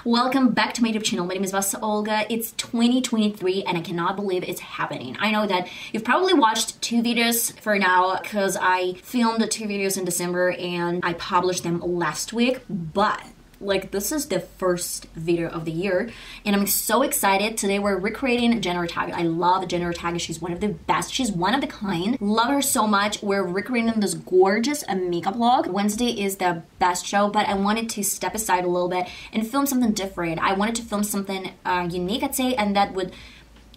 Welcome back to my YouTube channel. My name is VassaOlga. It's 2023 and I cannot believe it's happening. I know that you've probably watched 2 videos for now because I filmed 2 videos in December and I published them last week, but like this is the first video of the year and I'm so excited. Today we're recreating Jenna Ortega. I love Jenna Ortega. She's one of the best. She's one of the kind. Love her so much. We're recreating this gorgeous makeup look. Wednesday is the best show, but I wanted to step aside a little bit and film something different. I wanted to film something unique, I'd say, and that would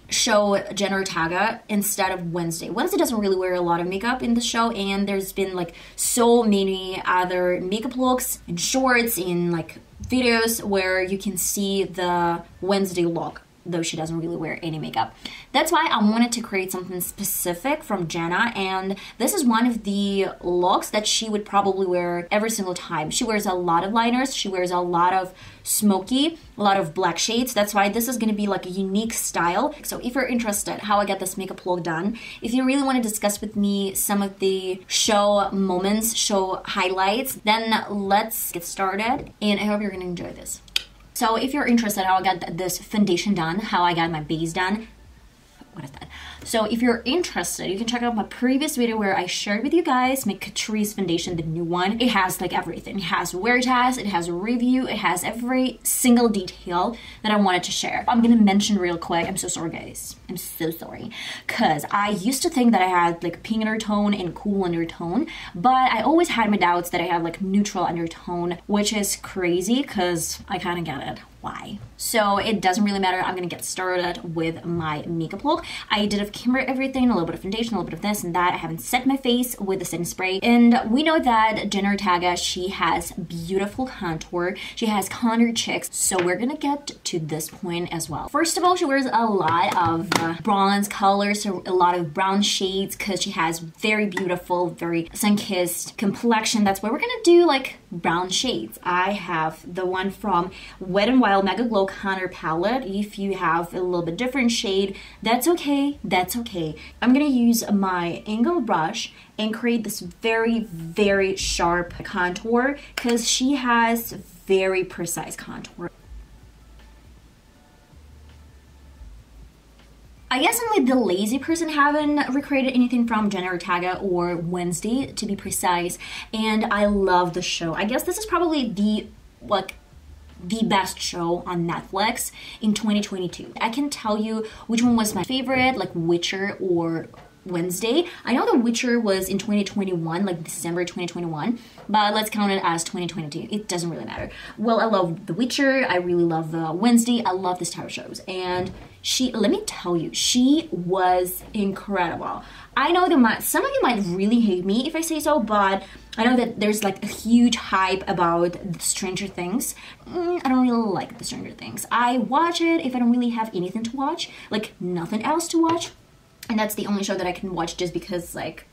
show Jenna Ortega instead of Wednesday. Wednesday doesn't really wear a lot of makeup in the show, and there's been like so many other makeup looks and shorts in like videos where you can see the Wednesday look, though she doesn't really wear any makeup. That's why I wanted to create something specific from Jenna, and this is one of the looks that she would probably wear every single time. She wears a lot of liners, she wears a lot of smoky, a lot of black shades. That's why this is going to be like a unique style. So if you're interested how I got this makeup look done, if you really want to discuss with me some of the show moments, show highlights, then let's get started, and I hope you're going to enjoy this. So if you're interested how I got this foundation done, how I got my base done, what is that? So if you're interested, you can check out my previous video where I shared with you guys my Catrice foundation, the new one. It has like everything. It has wear test, it has a review, it has every single detail that I wanted to share. I'm gonna mention real quick, I'm so sorry guys. I'm so sorry. Cause I used to think that I had like pink undertone and cool undertone, but I always had my doubts that I have like neutral undertone, which is crazy cause I kinda get it. Why? So it doesn't really matter. I'm gonna get started with my makeup look. I did have camera everything, a little bit of foundation, a little bit of this and that. I haven't set my face with the setting spray. And we know that Jenna Ortega, she has beautiful contour. She has contour cheeks. So we're gonna get to this point as well. First of all, she wears a lot of bronze colors, so a lot of brown shades because she has very beautiful, very sun-kissed complexion. That's why we're gonna do like brown shades. I have the one from Wet n Wild Megaglo Contour Palette. If you have a little bit different shade, that's okay, that's okay. I'm gonna use my angle brush and create this very, very sharp contour because she has very precise contour. I guess I'm like the lazy person, haven't recreated anything from Jenna Ortega or Wednesday to be precise, and I love the show. I guess this is probably the best show on Netflix in 2022. I can tell you which one was my favorite, like Witcher or Wednesday. I know The Witcher was in 2021, like December 2021, but let's count it as 2022. It doesn't really matter. Well, I love The Witcher. I really love Wednesday. I love this type of shows. And she, let me tell you, she was incredible. I know that some of you might really hate me if I say so, but I know that there's like a huge hype about Stranger Things. I don't really like the Stranger Things. I watch it if I don't really have anything to watch, like nothing else to watch. And that's the only show that I can watch just because like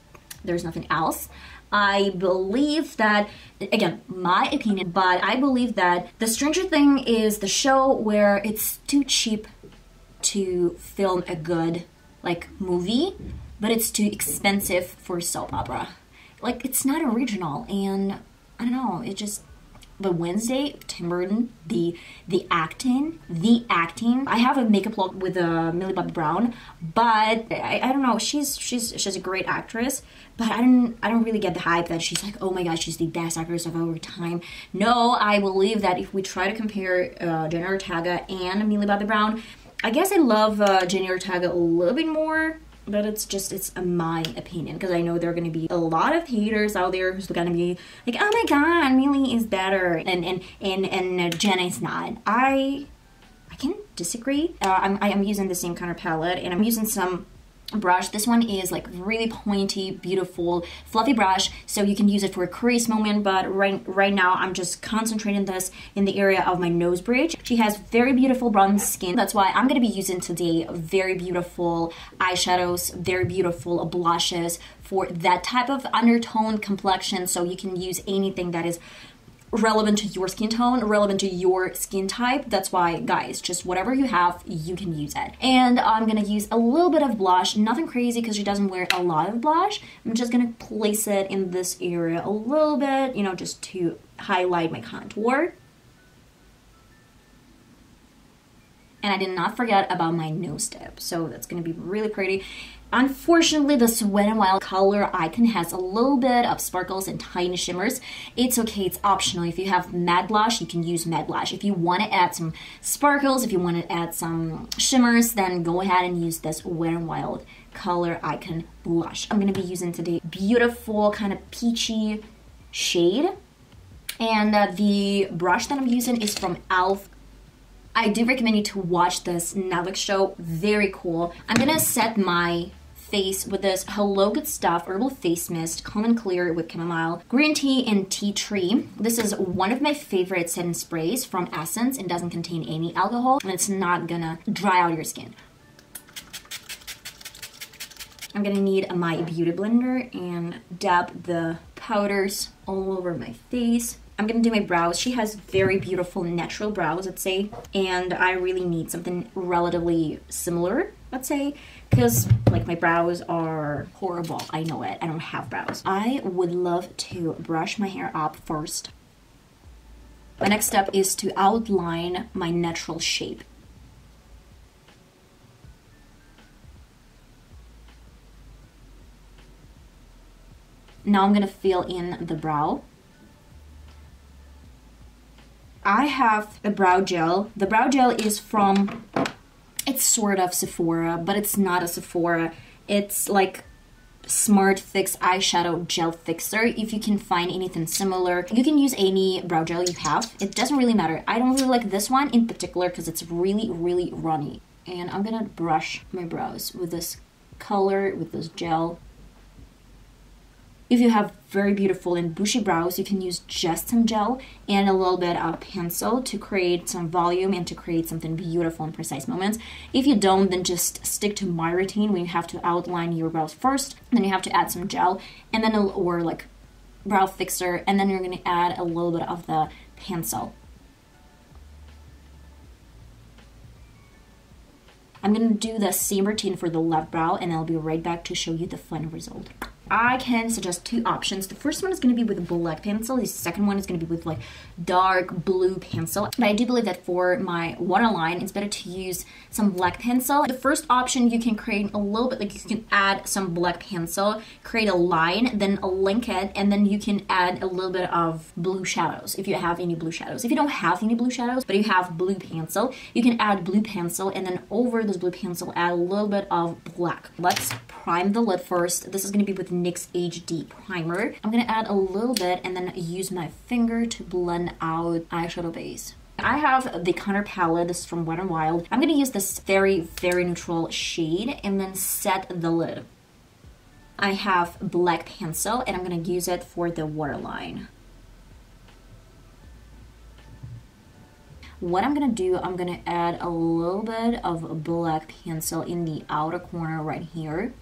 there's nothing else. I believe that, again, my opinion, but I believe that the Stranger Thing is the show where it's too cheap to film a good like movie, but it's too expensive for soap opera. Like it's not original, and I don't know, it just. But Wednesday, Tim Burton, the acting. I have a makeup look with Millie Bobby Brown, but I don't know. She's a great actress, but I don't really get the hype that she's like, oh my gosh, she's the best actress of our time. No, I believe that if we try to compare Jenna Ortega and Millie Bobby Brown, I guess I love Jenna Ortega a little bit more. But it's my opinion, because I know there are going to be a lot of haters out there who's going to be like, oh my god, Millie is better and Jenna is not. I can disagree. I'm using the same kind of palette, and I'm using some brush. This one is like really pointy, beautiful, fluffy brush, so you can use it for a crease moment, but right now I'm just concentrating this in the area of my nose bridge. She has very beautiful bronze skin. That's why I'm going to be using today very beautiful eyeshadows, very beautiful blushes for that type of undertone complexion, so you can use anything that is relevant to your skin tone, relevant to your skin type. That's why, guys, just whatever you have, you can use it. And I'm gonna use a little bit of blush, nothing crazy because she doesn't wear a lot of blush. I'm just gonna place it in this area a little bit, you know, just to highlight my contour. And I did not forget about my nose tip, so that's gonna be really pretty. Unfortunately, this Wet n Wild color icon has a little bit of sparkles and tiny shimmers. It's okay, it's optional. If you have matte blush, you can use matte blush. If you want to add some sparkles, if you want to add some shimmers, then go ahead and use this Wet n Wild color icon blush. I'm gonna be using today beautiful kind of peachy shade, and the brush that I'm using is from e.l.f. I do recommend you to watch this Netflix show, very cool. I'm gonna set my face with this Hello Good Stuff Herbal Face Mist, Calm and Clear with Chamomile, Green Tea, and Tea Tree. This is one of my favorite setting sprays from Essence. It doesn't contain any alcohol, and it's not gonna dry out your skin. I'm gonna need my beauty blender and dab the powders all over my face. I'm gonna do my brows. She has very beautiful natural brows, let's say, and I really need something relatively similar, let's say, because like my brows are horrible. I know it. I don't have brows. I would love to brush my hair up first. My next step is to outline my natural shape. Now I'm gonna fill in the brow. I have a brow gel. The brow gel is from, it's sort of Sephora, but it's not a Sephora. It's like Smart Fix eyeshadow gel fixer. If you can find anything similar, you can use any brow gel you have. It doesn't really matter. I don't really like this one in particular because it's really, really runny. And I'm gonna brush my brows with this color, with this gel. If you have very beautiful and bushy brows, you can use just some gel and a little bit of pencil to create some volume and to create something beautiful and precise moments. If you don't, then just stick to my routine when you have to outline your brows first, then you have to add some gel, and then or like brow fixer, and then you're going to add a little bit of the pencil. I'm going to do the same routine for the left brow, and I'll be right back to show you the final result. I can suggest two options. The first one is going to be with a black pencil. The second one is going to be with like dark blue pencil. But I do believe that for my waterline, it's better to use some black pencil. The first option, you can create a little bit, like you can add some black pencil, create a line, then link it, and then you can add a little bit of blue shadows if you have any blue shadows. If you don't have any blue shadows, but you have blue pencil, you can add blue pencil, and then over this blue pencil, add a little bit of black. Let's prime the lid first. This is going to be with NYX HD primer. I'm going to add a little bit and then use my finger to blend out eyeshadow base. I have the contour palette. This is from Wet n Wild. I'm going to use this very, very neutral shade and then set the lid. I have black pencil and I'm going to use it for the waterline. What I'm going to do, I'm going to add a little bit of black pencil in the outer corner right here.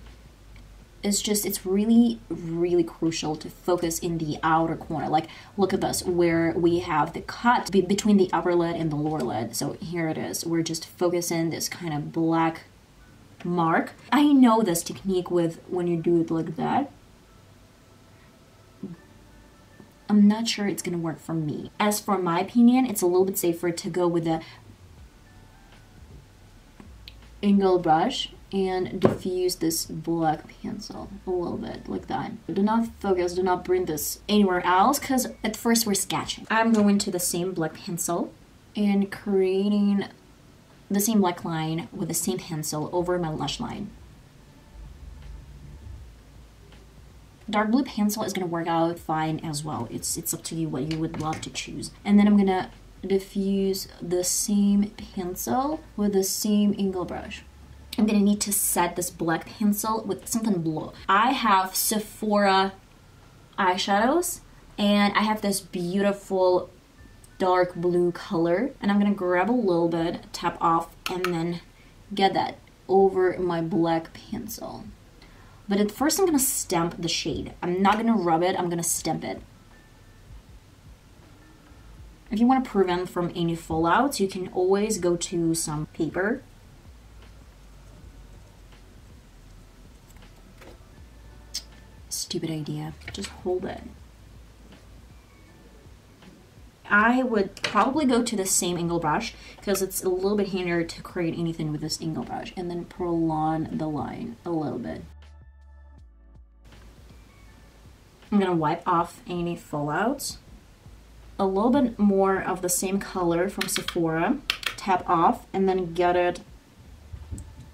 It's really, really crucial to focus in the outer corner. Like, look at this, where we have the cut between the upper lid and the lower lid. So here it is. We're just focusing this kind of black mark. I know this technique with when you do it like that. I'm not sure it's gonna work for me. As for my opinion, it's a little bit safer to go with the angle brush and diffuse this black pencil a little bit like that. Do not focus, do not bring this anywhere else, because at first we're sketching. I'm going to the same black pencil and creating the same black line with the same pencil over my lash line. Dark blue pencil is going to work out fine as well. It's up to you what you would love to choose. And then I'm going to diffuse the same pencil with the same angle brush. I'm going to need to set this black pencil with something blue. I have Sephora eyeshadows and I have this beautiful dark blue color, and I'm going to grab a little bit, tap off, and then get that over my black pencil. But at first I'm going to stamp the shade. I'm not going to rub it, I'm going to stamp it. If you want to prevent from any fallouts, you can always go to some paper. Stupid idea. Just hold it. I would probably go to the same angle brush because it's a little bit handier to create anything with this angle brush, and then prolong the line a little bit. I'm gonna wipe off any fallouts. A little bit more of the same color from Sephora, tap off, and then get it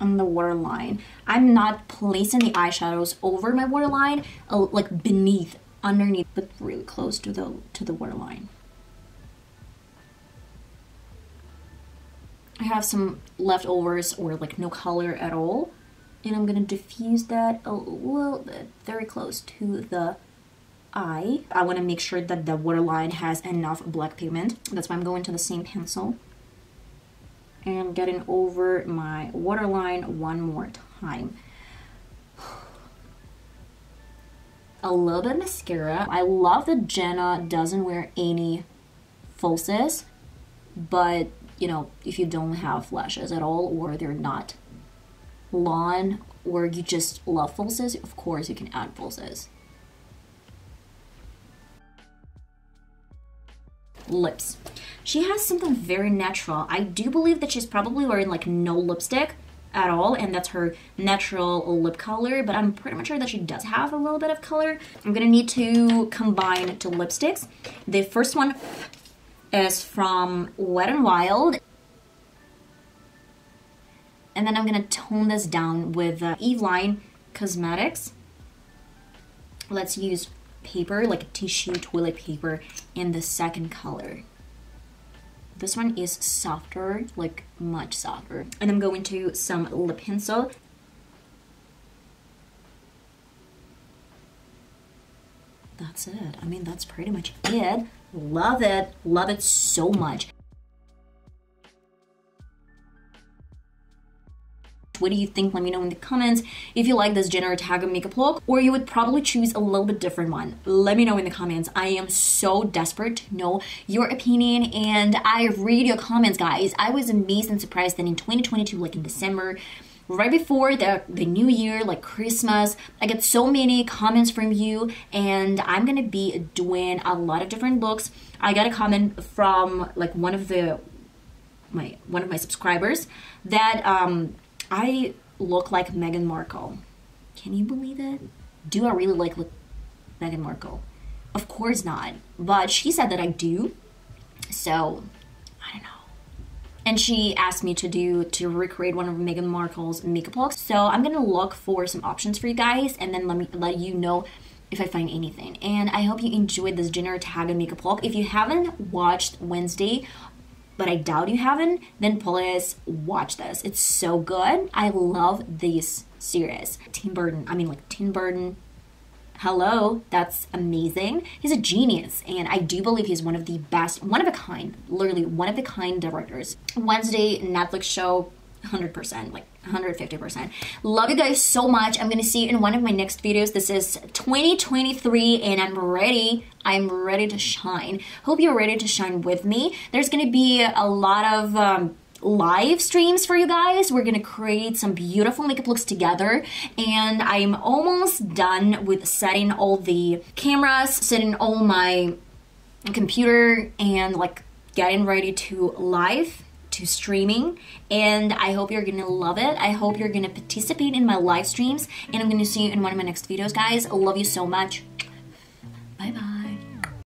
on the waterline. I'm not placing the eyeshadows over my waterline, like beneath, underneath, but really close to the waterline. I have some leftovers or like no color at all, and I'm gonna diffuse that a little bit, very close to the eye. I want to make sure that the waterline has enough black pigment. That's why I'm going to the same pencil and getting over my waterline one more time. A little bit of mascara. I love that Jenna doesn't wear any falsies, but you know, if you don't have lashes at all, or they're not long, or you just love falsies, of course you can add falsies. Lips. She has something very natural. I do believe that she's probably wearing like no lipstick at all, and that's her natural lip color, but I'm pretty much sure that she does have a little bit of color. I'm gonna need to combine two lipsticks. The first one is from Wet n Wild, and then I'm gonna tone this down with Eveline Cosmetics. Let's use paper, like tissue toilet paper, in the second color. This one is softer, like much softer. And I'm going to some lip pencil. That's it. I mean, that's pretty much it. Love it so much. What do you think? Let me know in the comments. If you like this Jenna Ortega makeup look, or you would probably choose a little bit different one. Let me know in the comments. I am so desperate to know your opinion, and I read your comments, guys. I was amazed and surprised that in 2022, like in December, right before the new year, like Christmas, I get so many comments from you, and I'm gonna be doing a lot of different looks. I got a comment from like one of my subscribers that I look like Meghan Markle. Can you believe it? Do I really look Meghan Markle? Of course not. But she said that I do. So, I don't know. And she asked me to recreate one of Meghan Markle's makeup looks. So I'm gonna look for some options for you guys, and then let you know if I find anything. And I hope you enjoyed this Jenna Ortega makeup look. If you haven't watched Wednesday, but I doubt you haven't, then please watch this. It's so good. I love this series. Tim Burton, hello, that's amazing. He's a genius, and I do believe he's one of the best, one of a kind, literally one of a kind directors. Wednesday Netflix show, 100%, like 150%. Love you guys so much. I'm gonna see you in one of my next videos. This is 2023, and I'm ready to shine. Hope you're ready to shine with me. There's gonna be a lot of live streams for you guys. We're gonna create some beautiful makeup looks together, and I'm almost done with setting all the cameras, setting all my computer, and like getting ready to live, to streaming, and I hope you're gonna love it. I hope you're gonna participate in my live streams, and I'm gonna see you in one of my next videos, guys. I love you so much. Bye bye.